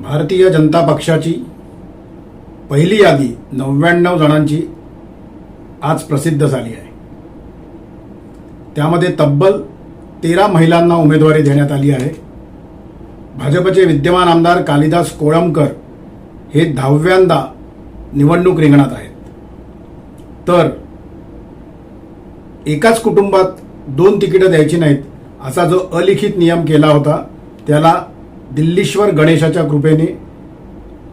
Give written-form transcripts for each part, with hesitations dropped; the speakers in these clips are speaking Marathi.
भारतीय जनता पक्षाची पहिली यादी 99 जणांची आज प्रसिद्ध झाली आहे। त्यामध्ये तब्बल 13 महिलांना उमेदवारी देण्यात आली आहे। भाजपचे विद्यमान आमदार कालिदास कोळंबकर हे 10व्यांदा निवडणूक रिंगणात आहेत। तर एकाच कुटुंबात 2 तिकीटं द्यायची नाहीत असा जो अलिखित नियम केला होता त्याला दिल्लीश्वर गणेशाच्या कृपेने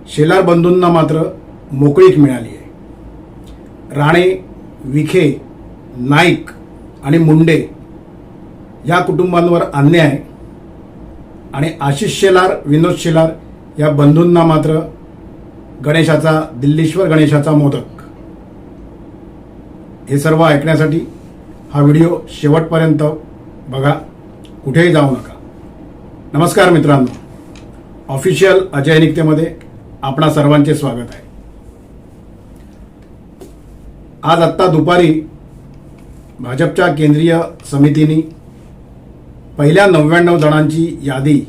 शेलार बंधूंना मात्र मोकळीक मिळाली आहे। राणे, विखे, नाईक आणि मुंडे या कुटुंबांवर अन्याय आणि आशिष शेलार, विनोद शेलार या बंधूंना मात्र गणेशाचा, दिल्लीश्वर गणेशाचा मोदक। हे सर्व ऐकण्यासाठी हा व्हिडिओ शेवटपर्यंत बघा, कुठेही जाऊ नका। नमस्कार मित्रांनो, ऑफिशियल अजय निकतेमध्ये आपणा सर्वांचे स्वागत आहे। आज आत्ता दुपारी भाजपच्या केंद्रीय समितीने पहिल्या 99 जणांची यादी,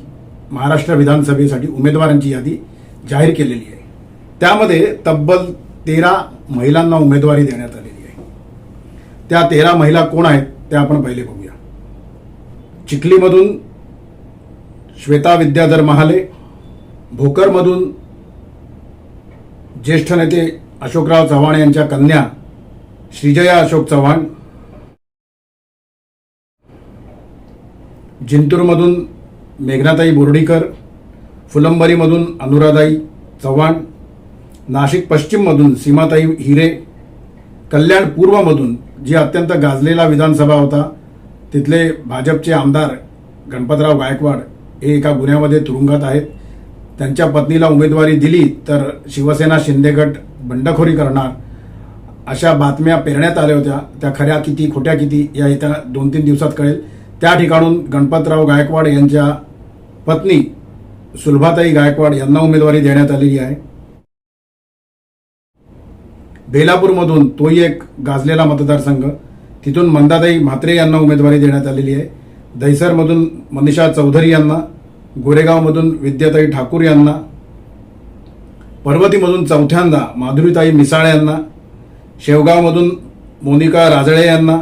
महाराष्ट्र विधानसभेसाठी उमेदवारांची यादी जाहीर केलेली आहे। त्यामध्ये तब्बल 13 महिलांना उमेदवारी देण्यात आलेली आहे। त्या 13 महिला कोण आहेत ते आपण पहिले बघूया। चिखलीमधून श्वेता विद्याधर महाले, भोकरमधून ज्येष्ठ नेते अशोकराव चव्हाण यांच्या कन्या श्रीजया अशोक चव्हाण, जिंतूरमधून मेघनाताई बोर्डीकर, फुलंबरीमधून अनुराधाई चव्हाण, नाशिक पश्चिममधून सीमाताई हिरे, कल्याण पूर्वमधून जी अत्यंत गाजलेला विधानसभा होता तिथले भाजपचे आमदार गणपतराव गायकवाड हे एका गुन्ह्यामध्ये तुरुंगात आहेत। त्यांच्या पत्नीला उमेदवारी दिली तर शिवसेना शिंदे गट बंडखोरी करणार अशा बातम्या पेरण्यात आल्या होत्या। त्या खऱ्या किती खोट्या किती या येत्या 2-3 दिवसात कळेल। त्या ठिकाणून गणपतराव गायकवाड यांच्या पत्नी सुलभाताई गायकवाड यांना उमेदवारी देण्यात आलेली आहे। बेलापूरमधून तोही एक गाजलेला मतदारसंघ, तिथून मंदाताई म्हात्रे यांना उमेदवारी देण्यात आलेली आहे। दहिसरमधून मनीषा चौधरी यांना, गोरेगावमधून विद्याताई ठाकूर यांना, पर्वतीमधून चौथ्यांदा माधुरीताई मिसाळ यांना, शेवगावमधून मोनिका राजळे यांना,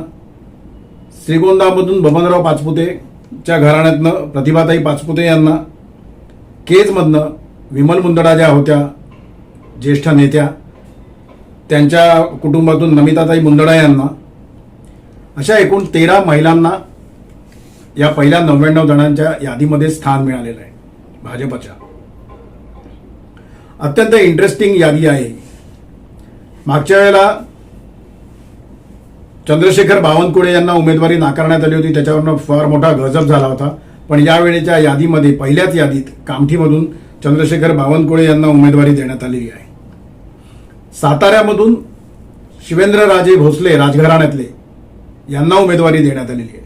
श्रीगोंदामधून बबनराव पाचपुतेच्या घराण्यातनं प्रतिभाताई पाचपुते यांना, केजमधनं विमल मुंदडा ज्या होत्या ज्येष्ठ नेत्या त्यांच्या कुटुंबातून नमिताताई मुंदडा यांना, अशा एकूण 13 महिलांना या पहिल्या 99 जणांच्या यादीमध्ये स्थान मिळालेलं आहे भाजपच्या। अत्यंत इंटरेस्टिंग यादी आहे। मागच्या वेळेला चंद्रशेखर बावनकुळे यांना उमेदवारी नाकारण्यात आली होती, त्याच्यावरनं फार मोठा गजब झाला होता। पण यावेळेच्या यादीमध्ये पहिल्याच यादीत कामठीमधून चंद्रशेखर बावनकुळे यांना उमेदवारी देण्यात आलेली आहे। साताऱ्यामधून शिवेंद्रराजे भोसले राजघराण्यातले यांना उमेदवारी देण्यात आलेली आहे।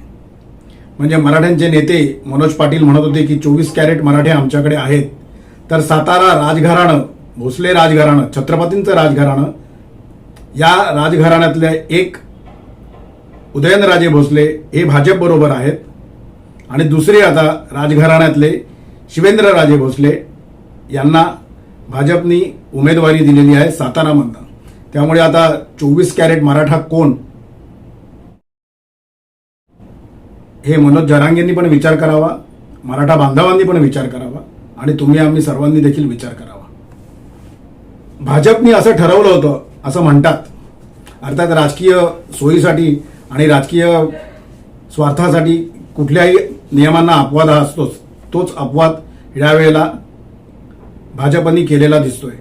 म्हणजे मराठ्यांचे नेते मनोज पाटील म्हणत होते की 24 कॅरेट मराठे आमच्याकडे आहेत, तर सातारा राजघराणं, भोसले राजघराणं, छत्रपतींचं राजघराणं, या राजघराण्यातले एक उदयनराजे भोसले हे भाजप बरोबर आहेत आणि दुसरे आता राजघराण्यातले शिवेंद्रराजे भोसले यांना भाजपनी उमेदवारी दिलेली आहे सातारामधनं। त्यामुळे आता 24 कॅरेट मराठा कोण हे मनोज जरांगेंनी पण विचार करावा, मराठा बांधवांनी पण विचार करावा आणि तुम्ही आम्ही सर्वांनी देखील विचार करावा। भाजपनी असं ठरवलं होतं असं म्हणतात, अर्थात राजकीय सोयीसाठी आणि राजकीय स्वार्थासाठी कुठल्याही नियमांना अपवाद हा असतोच, तोच अपवाद यावेळेला भाजपनी केलेला दिसतोय।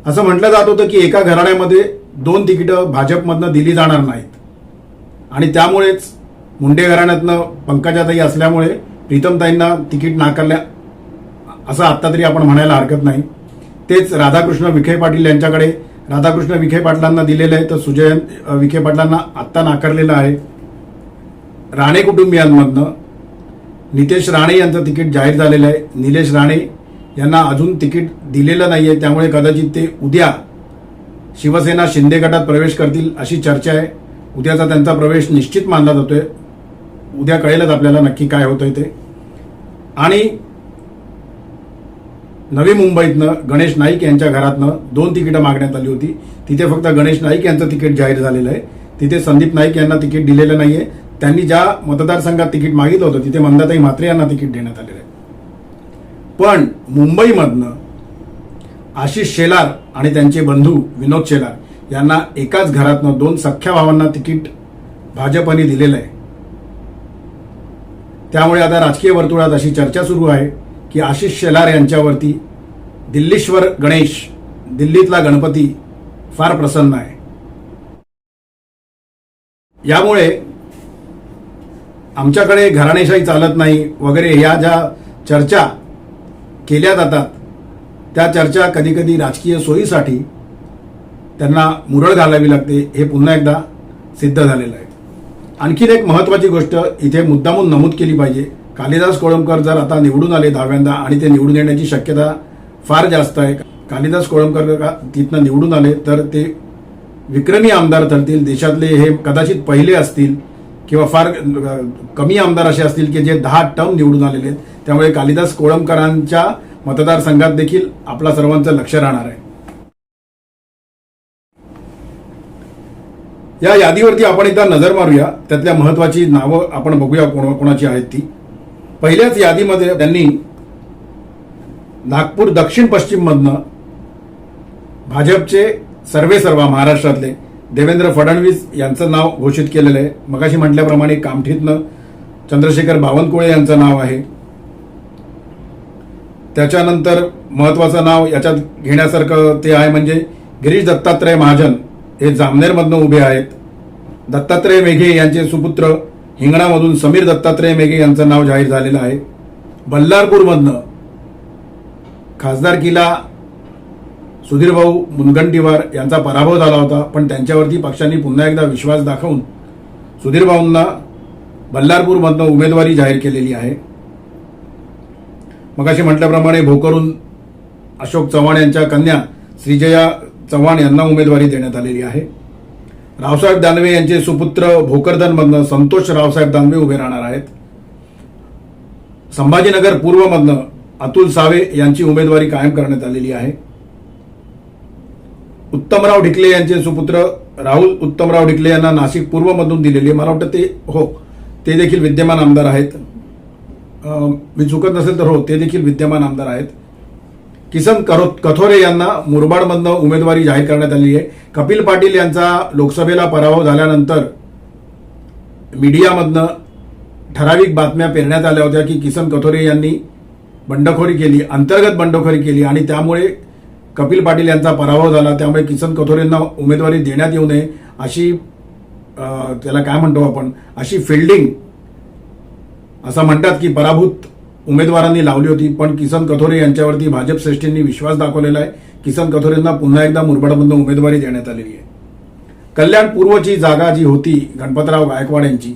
असं म्हटलं जात होतं की एका घराण्यामध्ये 2 तिकीटं भाजपमधनं दिली जाणार नाहीत आणि त्यामुळेच मुंडे घराण्यातनं पंकजाताई असल्यामुळे प्रीतमताईंना तिकीट नाकारल्या असं आत्ता तरी आपण म्हणायला हरकत नाही। तेच राधाकृष्ण विखे पाटील यांच्याकडे राधाकृष्ण विखे पाटलांना दिलेलं आहे, तर सुजय विखे पाटलांना आत्ता नाकारलेलं आहे। राणे कुटुंबियांमधनं नितेश राणे यांचं तिकीट जाहीर झालेलं आहे। निलेश राणे यांना अजून तिकीट दिलेलं नाहीये, त्यामुळे कदाचित ते उद्या शिवसेना शिंदे गटात प्रवेश करतील अशी चर्चा आहे। उद्याचा त्यांचा प्रवेश निश्चित मानला जातोय। उद्या कळेलच आपल्याला नक्की काय होतंय ते। आणि नवी मुंबईतनं गणेश नाईक यांच्या घरातनं 2 तिकीटं मागण्यात आली होती. तिथे फक्त गणेश नाईक यांचं तिकीट जाहीर झालेलं आहे. तिथे संदीप नाईक यांना तिकीट दिलेलं नाहीये. त्यांनी ज्या मतदारसंघात तिकीट मागितलं होतं तिथे मंदाताई म्हात्रे यांना तिकीट देण्यात आलेलं आहे. पण मुंबईमधनं आशिष शेलार आणि त्यांचे बंधू विनोद शेलार यांना एकाच घरातनं 2 सख्ख्या भावांना तिकीट भाजपने दिलेलं आहे. त्यामुळे आता राजकीय वर्तुळात अशी चर्चा सुरू आहे की आशिष शेलार यांच्यावरती दिल्लीश्वर गणेश, दिल्लीतला गणपती फार प्रसन्न आहे. यामुळे आमच्याकडे घराणेशाही चालत नाही वगैरे ह्या ज्या चर्चा केल्या जातात त्या चर्चा कधी कधी राजकीय सोयीसाठी त्यांना मुरळ घालावी लागते, हे पुन्हा एकदा सिद्ध झालेलं आहे. आणखीन एक महत्वाची गोष्ट इथे मुद्दामून नमूद केली पाहिजे. कालिदास कोळंबकर जर आता निवडून आले 10व्यांदा आणि ते निवडून येण्याची शक्यता फार जास्त आहे. कालिदास कोळंबकर तिथनं निवडून आले तर ते विक्रमी आमदार ठरतील. देशातले हे कदाचित पहिले असतील किंवा फार कमी आमदार असे असतील की जे 10 टर्म निवडून आलेले आहेत. त्यामुळे कालिदास कोळंबकरांच्या मतदारसंघात देखील आपला सर्वांचं लक्ष राहणार आहे. या यादीवरती आपण एकदा नजर मारूया. त्यातल्या महत्वाची नावं आपण बघूया कोणाची आहेत ती. पहिल्याच यादीमध्ये त्यांनी नागपूर दक्षिण पश्चिम मधनं भाजपचे सर्वेसर्वा महाराष्ट्रातले देवेंद्र फडणवीस यांचं नाव घोषित केलेलं आहे. मगाशी म्हटल्याप्रमाणे कामठीतनं चंद्रशेखर बावनकुळे यांचं नाव आहे. त्याच्यानंतर महत्वाचं नाव याच्यात घेण्यासारखं ते आहे म्हणजे गिरीश दत्तात्रय महाजन, हे जामनेरमधनं उभे आहेत. दत्तात्रय मेघे यांचे सुपुत्र हिंगणामधून समीर दत्तात्रय मेघे यांचं नाव जाहीर झालेलं आहे. बल्लारपूरमधनं खासदारकीला सुधीरभाऊ मुनगंटीवार यांचा पराभव झाला होता, पण त्यांच्यावरती पक्षांनी पुन्हा एकदा विश्वास दाखवून सुधीरभाऊंना बल्लारपूरमधनं उमेदवारी जाहीर केलेली आहे. मगाशी म्हटल्याप्रमाणे भोकरून अशोक चव्हाण यांच्या कन्या श्रीजया चव्हाण यांना उमेदवारी देण्यात आलेली आहे. रावसाहेब दानवे यांचे सुपुत्र भोकरदनमधनं संतोष रावसाहेब दानवे उभे राहणार आहेत. संभाजीनगर पूर्वमधनं अतुल सावे यांची उमेदवारी कायम करण्यात आलेली आहे. उत्तमराव ढिकले यांचे सुपुत्र राहुल उत्तमराव ढिकले यांना नाशिक पूर्वमधून दिलेली आहे. मला वाटतं ते देखील विद्यमान आमदार आहेत. मी चुकत नसेल तर ते देखील विद्यमान आमदार आहेत. किसन कथोरे यांना मुरबाडमधनं उमेदवारी जाहीर करण्यात आली आहे. कपिल पाटील यांचा लोकसभेला पराभव झाल्यानंतर मीडियामधनं ठराविक बातम्या पेरण्यात आल्या होत्या की किसन कथोरे यांनी बंडखोरी केली, अंतर्गत बंडखोरी केली आणि त्यामुळे कपिल पाटील यांचा पराभव झाला. त्यामुळे किसन कथोरेंना उमेदवारी देण्यात येऊ नये अशी त्याला काय म्हणतो आपण, अशी फिल्डिंग असं म्हणतात की पराभूत उमेदवारांनी लावली होती. पण किसन कथोरे यांच्यावरती भाजप श्रेष्ठींनी विश्वास दाखवलेला आहे. किसन कथोरेंना पुन्हा एकदा मुरबाडमधून उमेदवारी देण्यात आलेली आहे. कल्याण पूर्वची जागा जी होती गणपतराव गायकवाड यांची,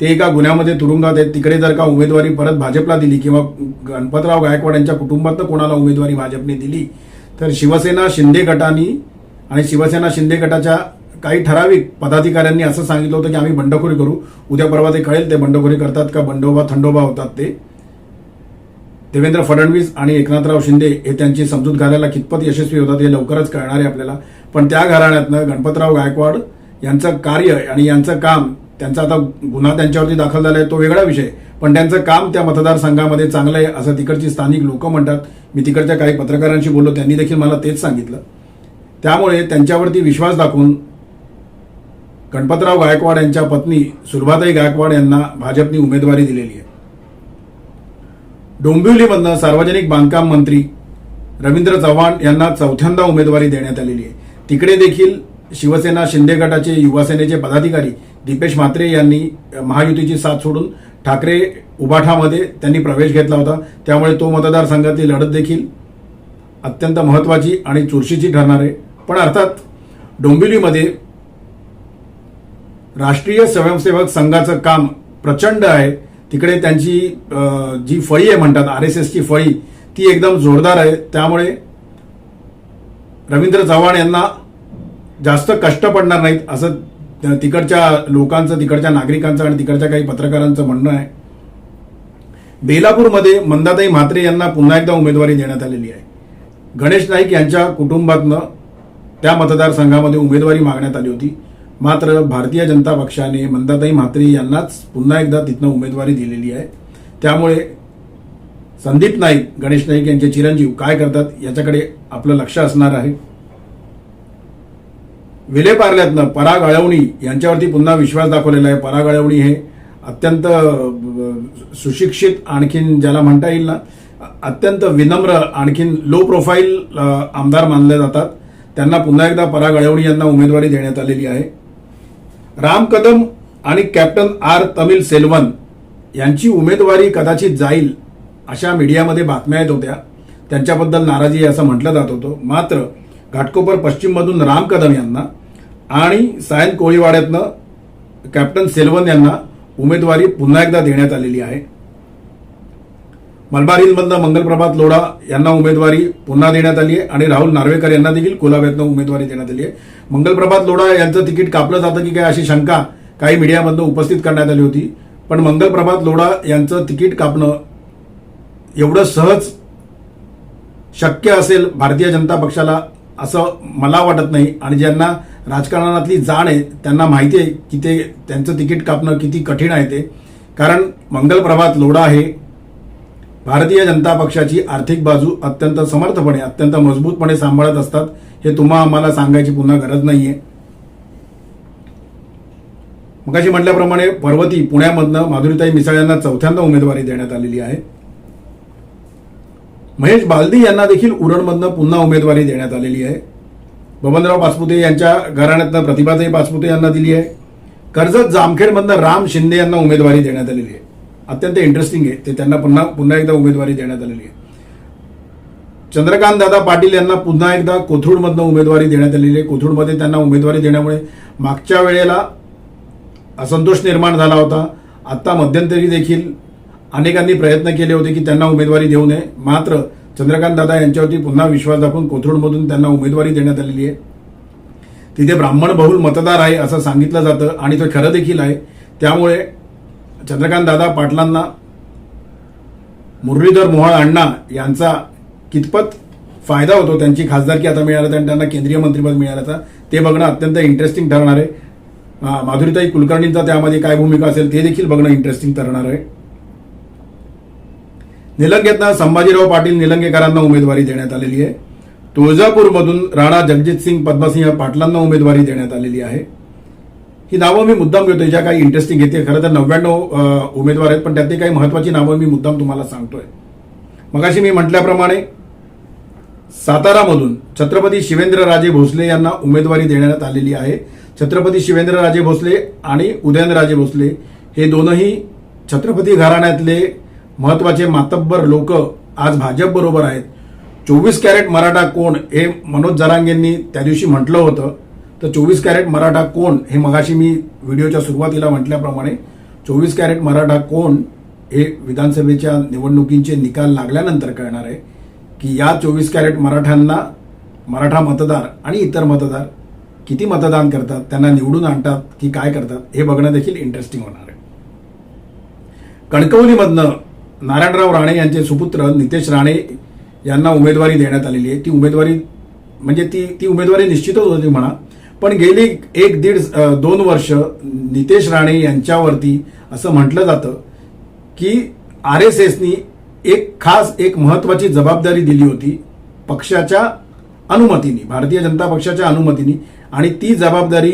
ते एका गुन्ह्यामध्ये तुरुंगात आहेत. तिकडे जर का उमेदवारी परत भाजपला दिली किंवा गणपतराव गायकवाड यांच्या कुटुंबातनं कोणाला उमेदवारी भाजपने दिली तर शिवसेना शिंदे गटानी आणि शिवसेना शिंदे गटाच्या काही ठराविक पदाधिकाऱ्यांनी असं सांगितलं होतं की आम्ही बंडखोरी करू. उद्या परवा ते कळेल ते बंडखोरी करतात का बंडोबा थंडोबा होतात ते. देवेंद्र फडणवीस आणि एकनाथराव शिंदे हे त्यांची समजूत घालायला कितपत यशस्वी होतात हे लवकरच कळणार आहे आपल्याला. पण त्या घराण्यातनं गणपतराव गायकवाड यांचं कार्य आणि यांचं काम, त्यांचा आता गुन्हा त्यांच्यावरती दाखल झाला आहे तो वेगळा विषय, पण त्यांचं काम त्या मतदारसंघामध्ये चांगलं आहे असं तिकडची स्थानिक लोक म्हणतात. मी तिकडच्या काही पत्रकारांशी बोललो, त्यांनी देखील मला तेच सांगितलं. त्यामुळे त्यांच्यावरती विश्वास दाखवून गणपतराव गायकवाड यांच्या पत्नी सुरभाताई गायकवाड यांना भाजपने उमेदवारी दिलेली आहे. डोंबिवलीमधनं सार्वजनिक बांधकाम मंत्री रवींद्र चव्हाण यांना 4थ्यांदा उमेदवारी देण्यात आलेली आहे. तिकडे देखील शिवसेना शिंदे गटाचे युवासेनेचे पदाधिकारी दीपेश म्हात्रे यांनी महायुतीची साथ सोडून ठाकरे उबाठामध्ये त्यांनी प्रवेश घेतला होता. त्यामुळे तो मतदारसंघातील लढत देखील अत्यंत महत्वाची आणि चुरशीची ठरणार आहे. पण अर्थात डोंबिवलीमध्ये राष्ट्रीय स्वयंसेवक संघाचं काम प्रचंड आहे. तिकडे त्यांची जी फळी आहे म्हणतात RSSची फळी, ती एकदम जोरदार आहे. त्यामुळे रवींद्र चव्हाण यांना जास्त कष्ट पडणार नाहीत असं तिकडच्या लोकांचं, तिकडच्या नागरिकांचं आणि तिकडच्या काही पत्रकारांचं म्हणणं आहे. बेलापूरमध्ये मंदाताई म्हात्रे यांना पुन्हा एकदा उमेदवारी देण्यात आलेली आहे. गणेश नाईक यांच्या कुटुंबातनं त्या मतदारसंघामध्ये उमेदवारी मागण्यात आली होती. मात्र भारतीय जनता पक्षाने मंदाताई म्हात्रे यांनाच पुन्हा एकदा तिथनं उमेदवारी दिलेली आहे. त्यामुळे संदीप नाईक, गणेश नाईक यांचे चिरंजीव काय करतात याच्याकडे आपलं लक्ष असणार आहे. विलेपार्ल्यातनं पराग अळवणी यांच्यावरती पुन्हा विश्वास दाखवलेला आहे. पराग अळवणी हे अत्यंत सुशिक्षित, आणखीन ज्याला म्हणता येईल ना, अत्यंत विनम्र, आणखीन लो प्रोफाईल आमदार मानले जातात. त्यांना पुन्हा एकदा पराग अळवणी यांना उमेदवारी देण्यात आलेली आहे. राम कदम आणि कॅप्टन आर तमिल सेल्वन यांची उमेदवारी कदाचित जाईल अशा मीडियामध्ये बातम्या येत होत्या. त्यांच्याबद्दल नाराजी आहे असं म्हटलं जात होतं. मात्र घाटकोपर पश्चिममधून राम कदम यांना आणि सायन कोळीवाड्यातनं कॅप्टन सेल्वन यांना उमेदवारी पुन्हा एकदा देण्यात आलेली आहे. मलबार हिलमधनं मंगलप्रभात लोढा यांना उमेदवारी पुन्हा देण्यात आली आहे आणि राहुल नार्वेकर यांना देखील कुलाब्यातनं उमेदवारी देण्यात आली आहे. मंगलप्रभात लोढा यांचं तिकीट कापलं जातं की काय अशी शंका काही मीडियामधनं उपस्थित करण्यात आली होती. पण मंगलप्रभात लोढा यांचं तिकीट कापणं एवढं सहज शक्य असेल भारतीय जनता पक्षाला असं मला वाटत नाही. आणि ज्यांना राजकारणातली जाण आहे त्यांना माहिती आहे की ते त्यांचं तिकीट कापणं किती कठीण आहे ते. कारण मंगलप्रभात लोढा हे भारतीय जनता पक्षाची आर्थिक बाजू अत्यंत समर्थपणे, अत्यंत मजबूतपणे सांभाळत असतात. हे तुम्हा आम्हाला सांगायची पुन्हा गरज नाहीये. मगाशी म्हटल्याप्रमाणे पर्वती पुण्यामधनं माधुरीताई मिसाळ यांना चौथ्यांदा उमेदवारी देण्यात आलेली आहे. महेश बालदी यांना देखील उरणमधनं पुन्हा उमेदवारी देण्यात आलेली आहे. बबनराव पाचपुते यांच्या घराण्यातनं प्रतिभाताई पाचपुते यांना दिली आहे. कर्जत जामखेडमधनं राम शिंदे यांना उमेदवारी देण्यात आलेली आहे. अत्यंत इंटरेस्टिंग आहे, ते त्यांना पुन्हा एकदा उमेदवारी देण्यात आलेली आहे. चंद्रकांत दादा पाटील यांना पुन्हा एकदा कोथरूडमधनं उमेदवारी देण्यात आलेली आहे. कोथरूडमध्ये त्यांना उमेदवारी देण्यामुळे मागच्या वेळेला असंतोष निर्माण झाला होता. आता मध्यंतरी देखील अनेकांनी प्रयत्न केले होते की त्यांना उमेदवारी देऊ नये. मात्र चंद्रकांत दादा यांच्यावरती पुन्हा विश्वास दाखवून कोथरूडमधून त्यांना उमेदवारी देण्यात आलेली आहे. तिथे ब्राह्मण बहुल मतदार आहे असं सांगितलं जातं आणि ते खरं देखील आहे. त्यामुळे चंद्रकांत दादा पाटलांना मुरलीधर मोहोळ अण्णा यांचा कितपत फायदा होतो, त्यांची खासदारकी आता मिळाल्याचा आणि त्यांना केंद्रीय मंत्रिपद मिळाल्याचा, ते बघणं अत्यंत इंटरेस्टिंग ठरणार आहे. माधुरीताई कुलकर्णींचा त्यामध्ये काय भूमिका असेल ते देखील बघणं इंटरेस्टिंग ठरणार आहे. निलंगेतनं संभाजीराव पाटील निलंगेकरांना उमेदवारी देण्यात आलेली आहे. तुळजापूरमधून राणा जगजितसिंग पद्मसिंह पाटलांना उमेदवारी देण्यात आलेली आहे. ही नावं मी मुद्दाम घेतोय ज्या काही इंटरेस्टिंग घेते. खरं तर 99 उमेदवार आहेत, पण त्यातली काही महत्वाची नावं मी मुद्दाम तुम्हाला सांगतोय. मगाशी मी म्हटल्याप्रमाणे सातारामधून छत्रपती शिवेंद्रराजे भोसले यांना उमेदवारी देण्यात आलेली आहे. छत्रपती शिवेंद्रराजे भोसले आणि उदयनराजे भोसले हे दोनही छत्रपती घराण्यातले महत्वाचे मातब्बर लोक आज भाजप बरोबर आहेत. 24 कॅरेट मराठा कोण हे मनोज जरांगेंनी त्या दिवशी म्हटलं होतं. तर 24 कॅरेट मराठा कोण हे मगाशी मी व्हिडिओच्या सुरुवातीला म्हटल्याप्रमाणे 24 कॅरेट मराठा कोण हे विधानसभेच्या निवडणुकींचे निकाल लागल्यानंतर कळणार आहे की या 24 कॅरेट मराठ्यांना मराठा मतदार आणि इतर मतदार किती मतदान करतात, त्यांना निवडून आणतात की काय करतात हे बघणं देखील इंटरेस्टिंग होणार आहे. कणकवलीमधनं नारायणराव राणे यांचे सुपुत्र नितेश राणे यांना उमेदवारी देण्यात आलेली आहे. ती उमेदवारी म्हणजे ती उमेदवारी निश्चितच होती म्हणा, पण गेली 1-1.5-2 वर्ष नितेश राणे यांच्यावरती असं म्हटलं जातं की RSSनी एक महत्वाची जबाबदारी दिली होती पक्षाच्या अनुमतीने, भारतीय जनता पक्षाच्या अनुमतीने, आणि ती जबाबदारी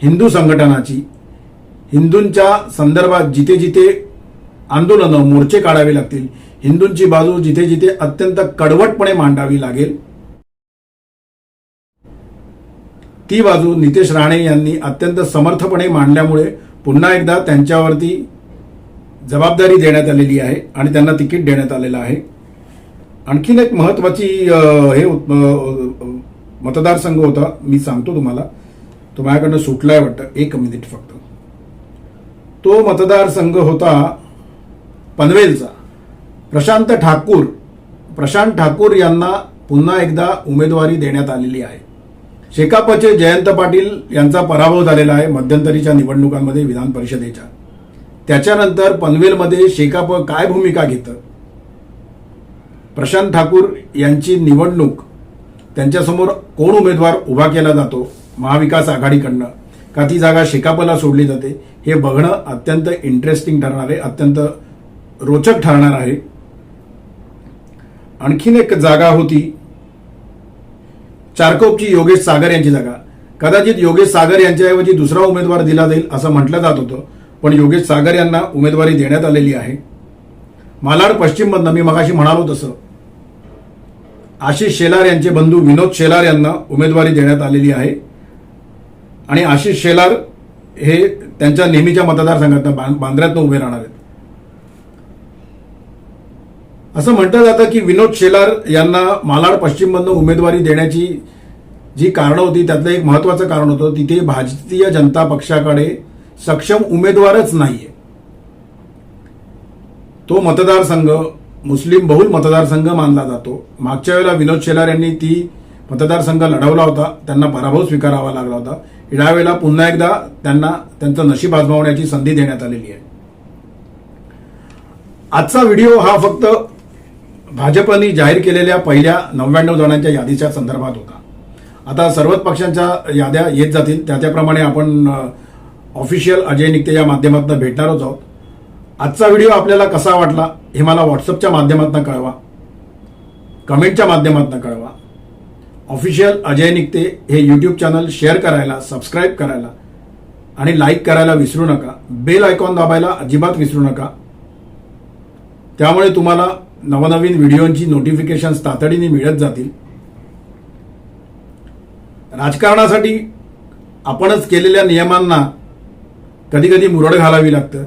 हिंदू संघटनाची, हिंदूंच्या संदर्भात जिथे जिथे आंदोलनं मोर्चे काढावे लागतील, हिंदूंची बाजू जिथे जिथे अत्यंत कडवटपणे मांडावी लागेल, ती बाजू नितेश राणे यांनी अत्यंत समर्थपणे मांडल्यामुळे पुन्हा एकदा त्यांच्यावरती जबाबदारी देण्यात आलेली आहे आणि त्यांना तिकीट देण्यात आलेलं आहे. आणखीन एक महत्वाची हे मतदारसंघ होता, मी सांगतो तुम्हाला, तो माझ्याकडनं सुटलाय वाटतं, 1 मिनिट फक्त. तो मतदारसंघ होता पनवेलचा. प्रशांत ठाकूर यांना पुन्हा एकदा उमेदवारी देण्यात आलेली आहे. शेकापचे जयंत पाटील यांचा पराभव झालेला आहे मध्यंतरीच्या निवडणुकांमध्ये विधान परिषदेच्या. त्याच्यानंतर पनवेलमध्ये शेकाप काय भूमिका घेतं, प्रशांत ठाकूर यांची निवडणूक त्यांच्यासमोर कोण उमेदवार उभा केला जातो महाविकास आघाडीकडनं, का ती जागा शेकापला सोडली जाते, हे बघणं अत्यंत इंटरेस्टिंग ठरणार आहे, अत्यंत रोचक ठरणार आहे. आणखीन एक जागा होती चारकोपची योगेश सागर यांची जागा. कदाचित योगेश सागर यांच्याऐवजी दुसरा उमेदवार दिला जाईल असं म्हटलं जात होतं, पण योगेश सागर यांना उमेदवारी देण्यात आलेली आहे. मालाड पश्चिममधनं मी मगाशी म्हणालो तसं आशिष शेलार यांचे बंधू विनोद शेलार यांना उमेदवारी देण्यात आलेली आहे आणि आशिष शेलार हे त्यांच्या नेहमीच्या मतदारसंघातनं बांद्र्यातनं उभे राहणार आहेत. असं म्हटलं जातं की विनोद शेलार यांना मालाड पश्चिममधनं उमेदवारी देण्याची जी कारणं होती त्यातलं एक महत्वाचं कारण होतं, तिथे भारतीय जनता पक्षाकडे सक्षम उमेदवारच नाहीये. तो मतदारसंघ मुस्लिम बहुल मतदारसंघ मानला जातो. मागच्या वेळेला विनोद शेलार यांनी ती मतदारसंघ लढवला होता, त्यांना पराभव स्वीकारावा लागला होता. यावेळेला पुन्हा एकदा त्यांना त्यांचं नशीब आजमावण्याची संधी देण्यात आलेली आहे. आजचा व्हिडिओ हा फक्त भाजपने जाहीर केलेल्या पहिल्या 99 जणांच्या यादीच्या संदर्भात होता. आता सर्वच पक्षांच्या याद्या येत जातील, त्याप्रमाणे आपण ऑफिशियल अजय निकते या माध्यमातून भेटणारच आहोत. आजचा व्हिडिओ आपल्याला कसा वाटला हे मला व्हॉट्सअपच्या माध्यमातून कळवा, कमेंटच्या माध्यमातून कळवा. ऑफिशियल अजय निकते हे यूट्यूब चॅनल शेअर करायला, सबस्क्राईब करायला आणि लाईक करायला विसरू नका. बेल आयकॉन दाबायला अजिबात विसरू नका. त्यामुळे तुम्हाला नवनवीन व्हिडिओंची नोटिफिकेशन्स तातडीने मिळत जातील. राजकारणासाठी आपणच केलेल्या नियमांना कधी कधी मुरड घालावी लागतं.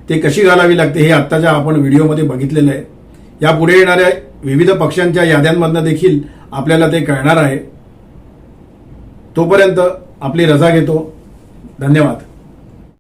ते कशी घालावी लागते हे आत्ताच्या आपण व्हिडिओमध्ये बघितलेलं आहे. यापुढे येणाऱ्या विविध पक्षांच्या याद्यांमधनं देखील आपल्याला ते कळणार आहे. तोपर्यंत आपली रजा घेतो. धन्यवाद.